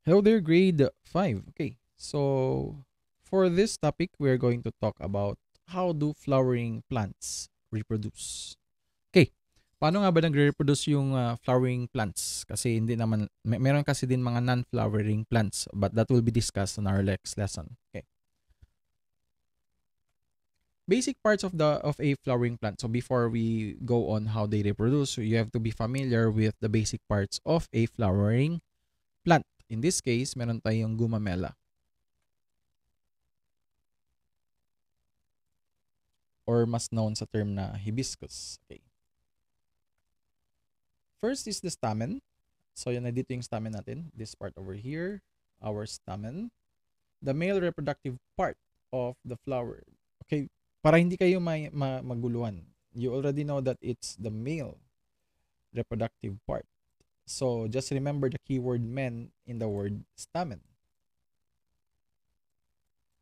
Hello there, grade 5. Okay, so for this topic, we're going to talk about how do flowering plants reproduce. Okay, paano nga ba nagre-reproduce yung flowering plants? Kasi hindi naman, meron kasi din mga non-flowering plants, but that will be discussed on our next lesson. Okay, basic parts of a flowering plant. So before we go on how they reproduce, you have to be familiar with the basic parts of a flowering plant. In this case, meron tayong gumamela, or mas known sa term na hibiscus. Okay. First is the stamen. So yan na dito yung stamen natin. This part over here, our stamen. The male reproductive part of the flower. Okay, para hindi kayo maguluhan. You already know that it's the male reproductive part. So just remember the keyword men in the word stamen.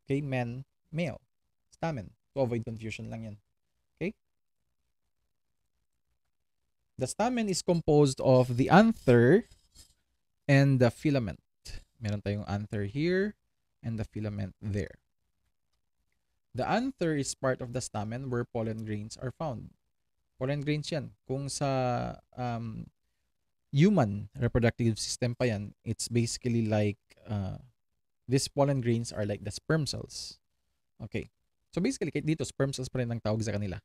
Okay, men, male, stamen. To avoid confusion lang yan. Okay? The stamen is composed of the anther and the filament. Meron tayong anther here and the filament there. The anther is part of the stamen where pollen grains are found. Pollen grains yan. Kung sa human reproductive system pa yan, it's basically like these pollen grains are like the sperm cells. Okay. So basically, dito sperm cells pa rin ang tawag sa kanila.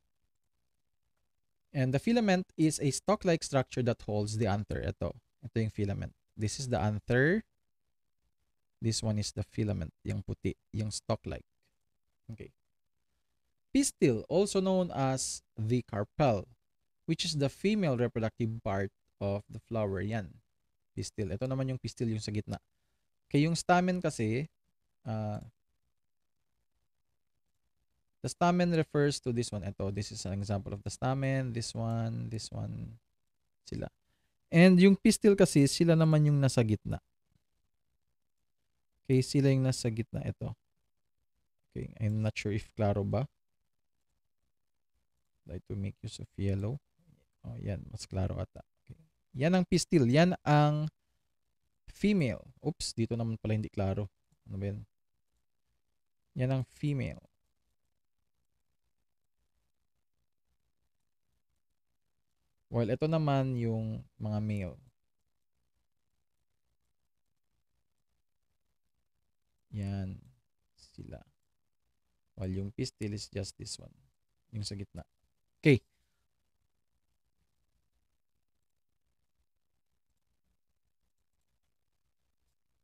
And the filament is a stalk-like structure that holds the anther. Ito yung filament. This is the anther. This one is the filament, yung puti, yung stalk-like. Okay. Pistil, also known as the carpel, which is the female reproductive part of the flower. Yan. Pistil. Ito naman yung pistil yung sa gitna. Okay, yung stamen kasi, the stamen refers to this one. Ito, this is an example of the stamen. This one, sila. And yung pistil kasi, sila naman yung nasa gitna. Okay, sila yung nasa gitna. Ito. Okay, I'm not sure if klaro ba. Like to make use of yellow. Oh, yan. Mas klaro ata. Okay. Yan ang pistil. Yan ang female. Oops, dito naman pala hindi klaro. Ano ba yan? Yan ang female. While ito naman yung mga male. Yan. Sila. While yung pistil is just this one. Yung sa gitna. Okay.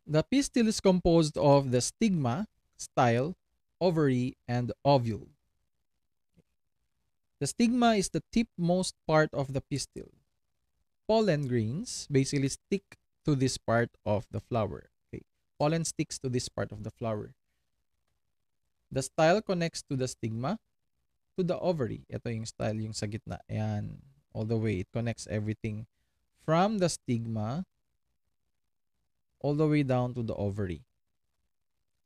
The pistil is composed of the stigma, style, ovary, and ovule. The stigma is the tipmost part of the pistil. Pollen grains basically stick to this part of the flower. Okay. Pollen sticks to this part of the flower. The style connects to the stigma, to the ovary. Ito yung style, yung sa gitna. Ayan. All the way. It connects everything from the stigma all the way down to the ovary.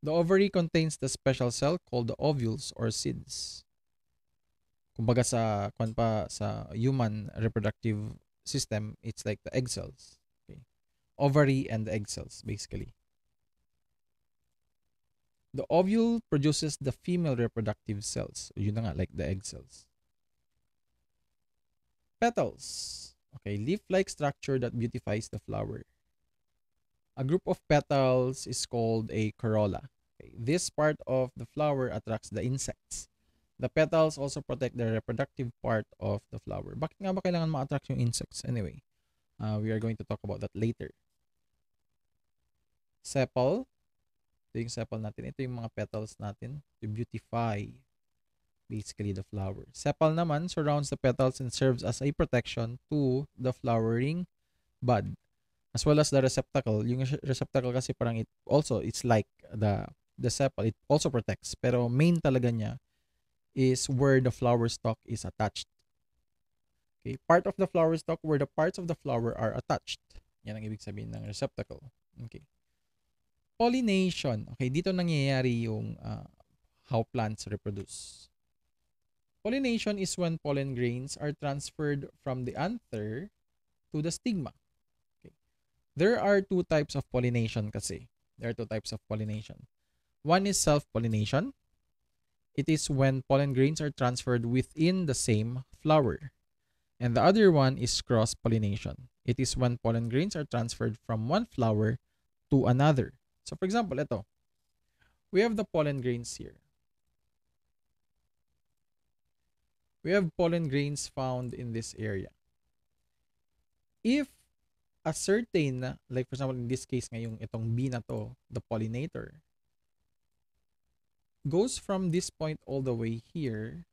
The ovary contains the special cell called the ovules or seeds. Kumbaga sa human reproductive system, it's like the egg cells. Okay. Ovary and the egg cells, basically. The ovule produces the female reproductive cells. Yun na nga, like the egg cells. Petals. Okay, leaf-like structure that beautifies the flower. A group of petals is called a corolla. Okay, this part of the flower attracts the insects. The petals also protect the reproductive part of the flower. Bakit nga ba kailangan ma-attract yung insects? Anyway, we are going to talk about that later. Sepal. Ito yung sepal natin. Ito yung mga petals natin to beautify basically the flower. Sepal naman surrounds the petals and serves as a protection to the flowering bud. As well as the receptacle. Yung receptacle kasi parang it's like the sepal. It also protects. Pero main talaga niya is where the flower stalk is attached. Okay, part of the flower stalk where the parts of the flower are attached. Yan ang ibig sabihin ng receptacle. Okay. Pollination. Okay, dito nangyayari yung how plants reproduce. Pollination is when pollen grains are transferred from the anther to the stigma. Okay. There are two types of pollination kasi. There are two types of pollination. One is self-pollination. It is when pollen grains are transferred within the same flower. And the other one is cross-pollination. It is when pollen grains are transferred from one flower to another. So for example, ito. We have the pollen grains here. We have pollen grains found in this area. If a certain, like for example, in this case ngayong itong bee na to, the pollinator, goes from this point all the way here,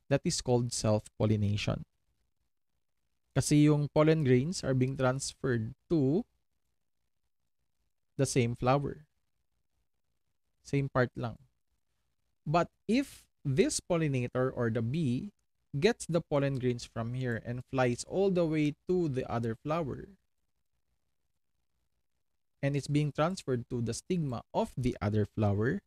that is called self-pollination. Kasi yung pollen grains are being transferred to the same flower. Same part lang. But if this pollinator or the bee gets the pollen grains from here and flies all the way to the other flower, and it's being transferred to the stigma of the other flower,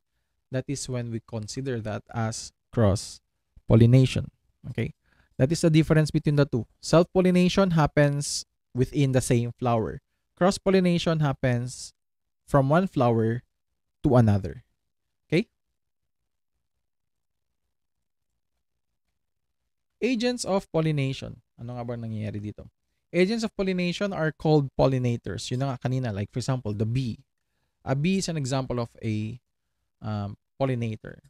that is when we consider that as cross-pollination. Okay? That is the difference between the two. Self-pollination happens within the same flower. Cross-pollination happens from one flower to another. Okay? Agents of pollination. Ano nga ba nangyayari dito? Agents of pollination are called pollinators. Yun na nga kanina. Like for example, the bee. A bee is an example of a pollinator.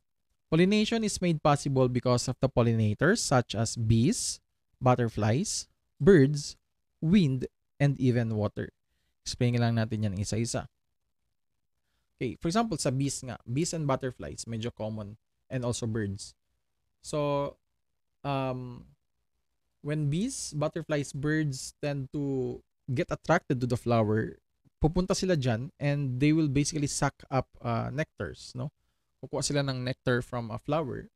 Pollination is made possible because of the pollinators such as bees, butterflies, birds, wind, and even water. Explain lang natin yan isa-isa. Okay, for example, sa bees nga, bees and butterflies, medyo common, and also birds. So, when bees, butterflies, birds tend to get attracted to the flower, pupunta sila dyan and they will basically suck up nectars, no? Kukuha sila ng nectar from a flower.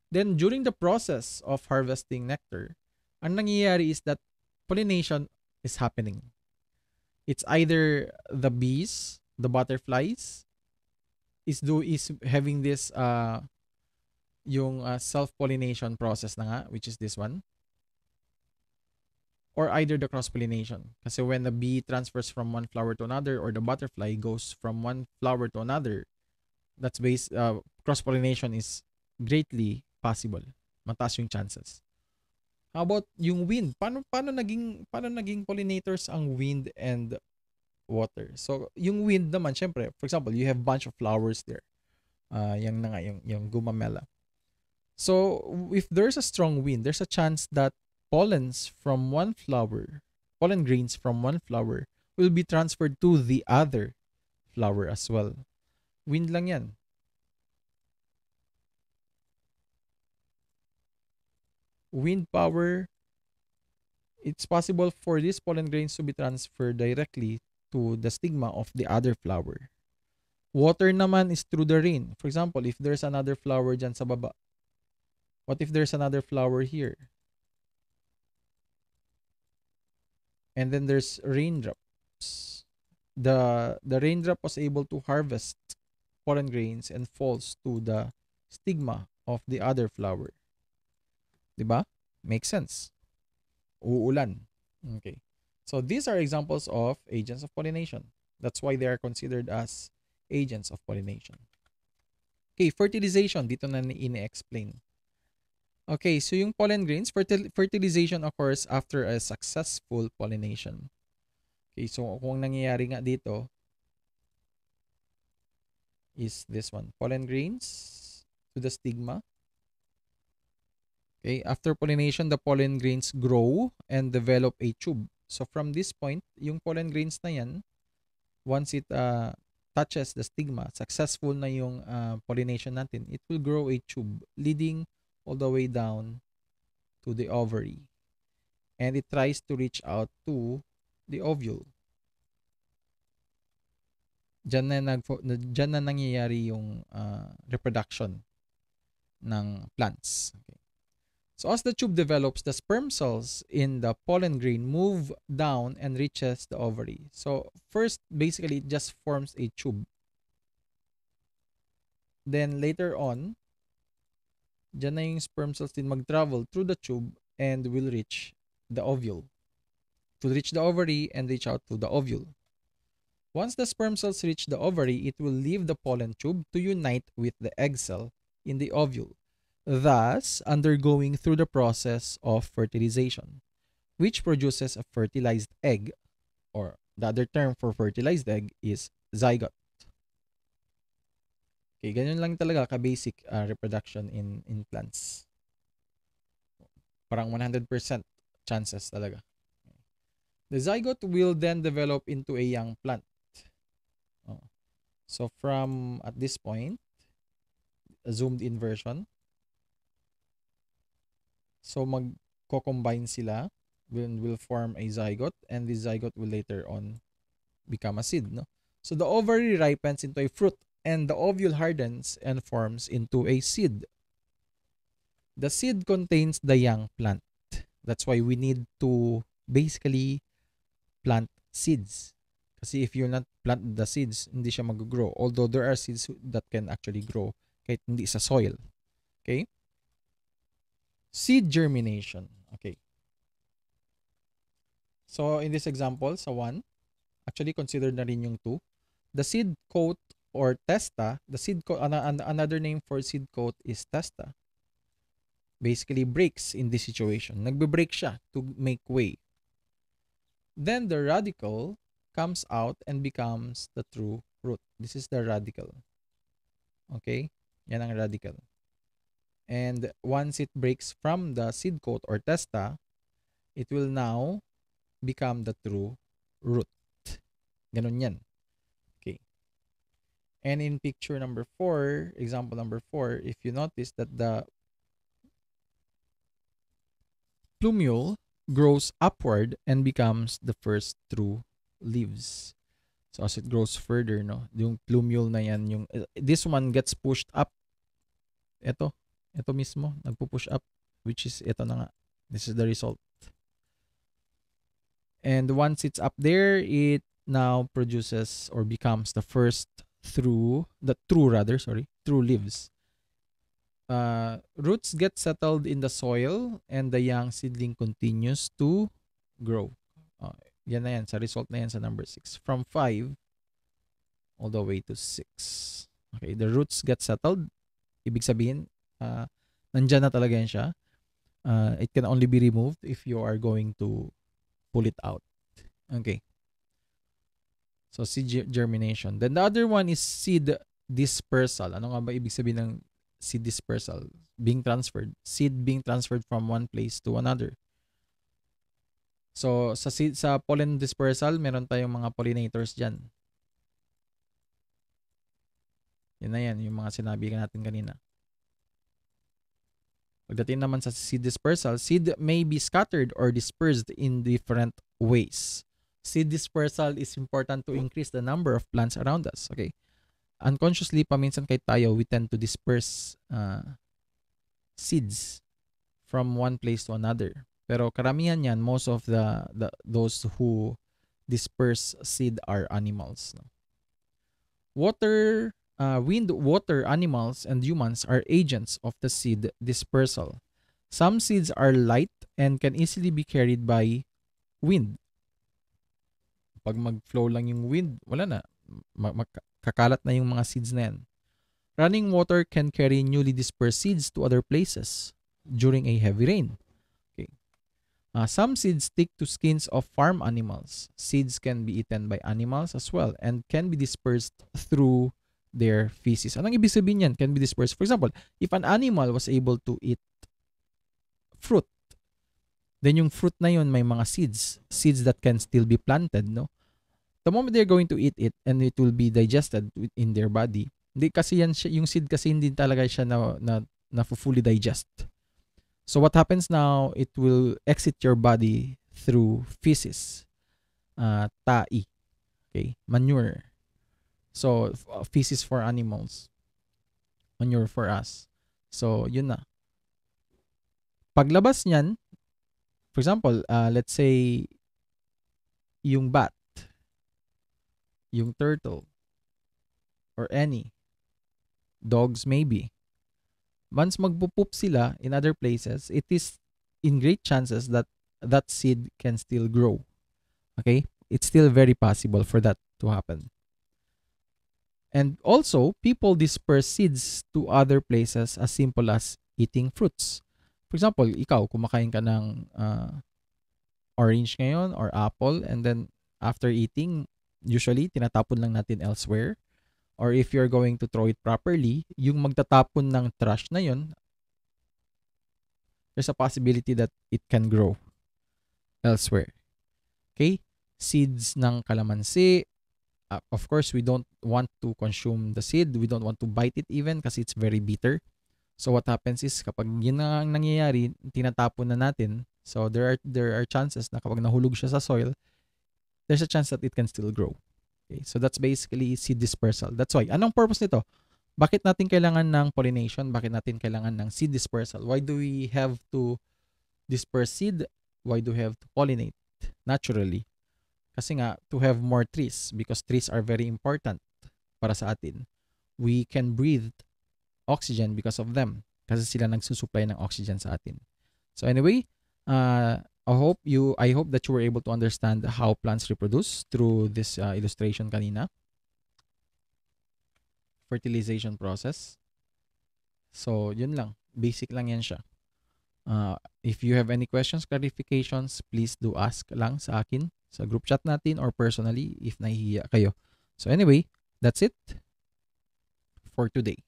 Then, during the process of harvesting nectar, ang nangyayari is that pollination is happening. It's either the bees, the butterflies, is having this yung self-pollination process na nga, which is this one, or either the cross-pollination. Kasi when the bee transfers from one flower to another or the butterfly goes from one flower to another, that's cross-pollination is greatly possible. Mataas yung chances. How about yung wind? Paano naging pollinators ang wind and water? So, yung wind naman, syempre, for example, you have bunch of flowers there. Yung na nga, yung gumamela. So, if there's a strong wind, there's a chance that pollen grains from one flower will be transferred to the other flower as well. Wind lang yan. Wind power, it's possible for these pollen grains to be transferred directly to the stigma of the other flower. Water naman is through the rain. For example, if there's another flower dyan sa baba, what if there's another flower here? And then there's raindrops. The raindrop was able to harvest pollen grains and falls to the stigma of the other flower. Diba? Makes sense. Uulan. Okay. So these are examples of agents of pollination. That's why they are considered as agents of pollination. Okay, fertilization. Dito na ini-explain. Okay, so yung pollen grains, fertilization occurs after a successful pollination. Okay, so kung nangyayari nga dito is this one. Pollen grains to the stigma. Okay, after pollination, the pollen grains grow and develop a tube. So from this point, yung pollen grains na yan, once it touches the stigma, successful na yung pollination natin, it will grow a tube leading all the way down to the ovary. And it tries to reach out to the ovule. Diyan na nangyayari yung reproduction ng plants. Okay. So as the tube develops, the sperm cells in the pollen grain move down and reaches the ovary. So first, basically, it just forms a tube. Then later on, dyan na yung sperm cells din mag-travel through the tube and will reach the ovule. to reach the ovary and reach out to the ovule. Once the sperm cells reach the ovary, it will leave the pollen tube to unite with the egg cell in the ovule, thus undergoing through the process of fertilization, which produces a fertilized egg, or the other term for fertilized egg is zygote. Okay, ganyan lang talaga ka-basic reproduction in plants. Parang 100% chances talaga. The zygote will then develop into a young plant. So from at this point, a zoomed in version. So magko-combine sila, will form a zygote, and the zygote will later on become a seed, no? So the ovary ripens into a fruit, and the ovule hardens and forms into a seed. The seed contains the young plant. That's why we need to basically plant seeds. Kasi if you not plant the seeds, hindi siya mag-grow. Although there are seeds that can actually grow kahit hindi sa soil. Okay? Seed germination. Okay. So in this example, sa 1, actually consider na rin yung 2. The seed coat or testa, the seed coat, another name for seed coat is testa, basically breaks in this situation. Nagbe-break siya to make way. Then the radicle comes out and becomes the true root. This is the radicle. Okay? Yan ang radicle. And once it breaks from the seed coat or testa, it will now become the true root. Ganun yan. Okay. And in picture number 4, example number 4, if you notice that the plumule grows upward and becomes the first true leaves. So as it grows further, no, yung plumule na yan, yung this one gets pushed up. Ito mismo, nagpo-push up, which is ito na nga. This is the result. And once it's up there, it now produces or becomes the first true leaves. Roots get settled in the soil and the young seedling continues to grow. Yan na yan, sa result na yan sa number 6. From 5 all the way to 6. Okay, the roots get settled. Ibig sabihin, nandyan na talaga yan siya. It can only be removed if you are going to pull it out. Okay. So, seed germination. Then the other one is seed dispersal. Ano nga ba ibig sabihin ng seed dispersal? Being transferred. Seed being transferred from one place to another. So, sa pollen dispersal, meron tayong mga pollinators dyan. Yan na yan, yung mga sinabi natin kanina. Pagdating naman sa seed dispersal, seed may be scattered or dispersed in different ways. Seed dispersal is important to increase the number of plants around us. Okay. Unconsciously, paminsan kahit tayo, we tend to disperse seeds from one place to another. Pero karamihan yan, most of those who disperse seed are animals. No? Wind, water, animals, and humans are agents of the seed dispersal. Some seeds are light and can easily be carried by wind. Pag mag-flow lang yung wind, wala na. Kakalat na yung mga seeds na yan. Running water can carry newly dispersed seeds to other places during a heavy rain. Okay. Some seeds stick to skins of farm animals. Seeds can be eaten by animals as well and can be dispersed through their feces. Anong ibig sabihin yan? Can be dispersed. For example, if an animal was able to eat fruit, then yung fruit na yun may mga seeds that can still be planted, no? The moment they're going to eat it and it will be digested in their body, hindi kasi yan yung seed kasi hindi talaga siya na fully digest. So what happens now, it will exit your body through feces, tae, okay, manure. So feces for animals, manure for us. So yun na. Paglabas niyan, for example, let's say yung bat, yung turtle, or any dogs maybe. Once magpo-poop sila in other places, it is in great chances that that seed can still grow. Okay? It's still very possible for that to happen. And also, people disperse seeds to other places as simple as eating fruits. For example, ikaw, kumakain ka ng orange ngayon or apple, and then after eating, usually tinatapon lang natin elsewhere. Or if you're going to throw it properly, yung magtatapon ng trash na yun, there's a possibility that it can grow elsewhere. Okay? Seeds ng kalamansi, of course, we don't want to consume the seed. We don't want to bite it even kasi it's very bitter. So what happens is kapag yun ang nangyayari, tinatapon na natin. So there are chances na kapag nahulog siya sa soil, there's a chance that it can still grow. Okay? So that's basically seed dispersal. That's why. Anong purpose nito? Bakit natin kailangan ng pollination? Bakit natin kailangan ng seed dispersal? Why do we have to disperse seed? Why do we have to pollinate naturally? Kasi nga, to have more trees, because trees are very important para sa atin. We can breathe oxygen because of them. Kasi sila nagsusupply ng oxygen sa atin. So anyway, I hope that you were able to understand how plants reproduce through this illustration kanina. Fertilization process. So, yun lang. Basic lang yan siya. If you have any questions, clarifications, please do ask lang sa akin sa group chat natin or personally if nahihiya kayo. So anyway, that's it for today.